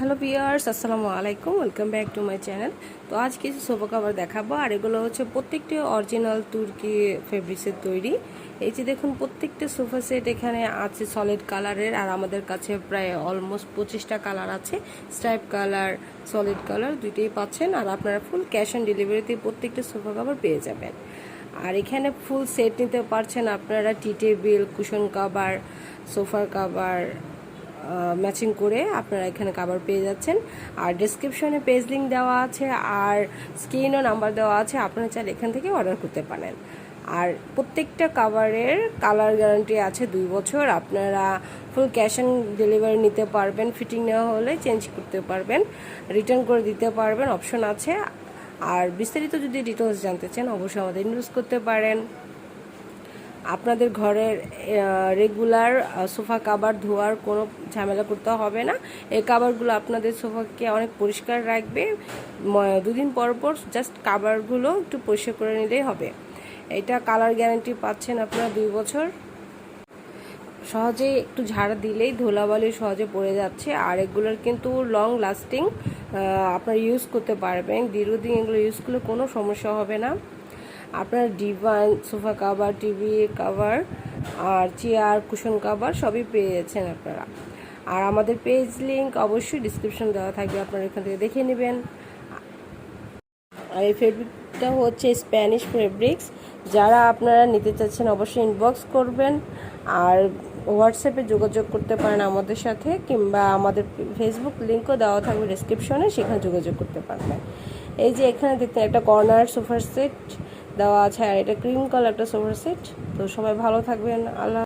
Hello viewers, আসসালামু আলাইকুম। Welcome back to my channel. তো আজ কিছু সোফা কভার দেখাবো, আর এগুলো হচ্ছে প্রত্যেকটি অরিজিনাল তুর্কি ফেব্রিক্সের তৈরি। এই যে দেখুন, প্রত্যেকটা সোফা সেট এখানে আছে সলিড কালারের, আর আমাদের কাছে প্রায় অলমোস্ট 25টা কালার আছে। স্ট্রাইপ কালার, সলিড কালার দুইটাই পাচ্ছেন, আর আপনারা ফুল ক্যাশ অন ডেলিভারিতে প্রত্যেকটা সোফা কভার পেয়ে যাবেন। আর এখানে ফুল সেট নিতে পারছেন আপনারা, টি টেবিল, কুশন কাভার, সোফার কাভার ম্যাচিং করে আপনারা এখানে কাভার পেয়ে যাচ্ছেন। আর ডেসক্রিপশনে পেজ লিঙ্ক দেওয়া আছে, আর স্ক্রিনও নাম্বার দেওয়া আছে, আপনারা চাইলে এখান থেকে অর্ডার করতে পারেন। আর প্রত্যেকটা কাভারের কালার গ্যারান্টি আছে 2 বছর। আপনারা ফুল ক্যাশ অন ডেলিভারি নিতে পারবেন, ফিটিং নেওয়া হলে চেঞ্জ করতে পারবেন, রিটার্ন করে দিতে পারবেন, অপশন আছে। আর বিস্তারিত যদি ডিটেলস জানতে চান অবশ্যই আমাদের ইনবক্স করতে পারেন। আপনাদের ঘরের রেগুলার সোফা কাভার ধোয়ার কোনো ঝামেলা করতে হবে না। এই কাভারগুলো আপনাদের সোফাকে অনেক পরিষ্কার রাখবে। 2 দিন পর পর জাস্ট কাভারগুলো একটু পরিষ্কার করে নিলেই হবে। এটা কালার গ্যারান্টি পাচ্ছেন আপনারা 2 বছর। সহজে একটু ঝাড়া দিলেই ধুলাবালি সহজে পড়ে যাচ্ছে, আর এগুলোর কিন্তু লং লাস্টিং, আপনারা ইউজ করতে পারবেন দীর্ঘদিন। এগুলো ইউজ করলে কোনো সমস্যা হবে না। আপনার divan, sofa cover, TV cover, আর চেয়ার, কুশন কাভার সবই পেয়ে যাচ্ছেন আপনারা। আর আমাদের পেজ লিঙ্ক অবশ্যই ডিসক্রিপশন দেওয়া থাকবে, আপনারা এখান থেকে দেখে নেবেন। আর এই ফেব্রিকটা হচ্ছে স্প্যানিশ ফেব্রিক্স। যারা আপনারা নিতে চাচ্ছেন অবশ্যই ইনবক্স করবেন, আর হোয়াটসঅ্যাপে যোগাযোগ করতে পারেন আমাদের সাথে, কিংবা আমাদের ফেসবুক লিঙ্কও দেওয়া থাকবে ডিসক্রিপশনে, সেখানে যোগাযোগ করতে পারবেন। এই যে এখানে দেখতে একটা কর্নার সোফার সেট দেওয়া আছে, আর এটা ক্রিম কালার একটা সোফার সেট। তো সবাই ভালো থাকবেন। আল্লাহ।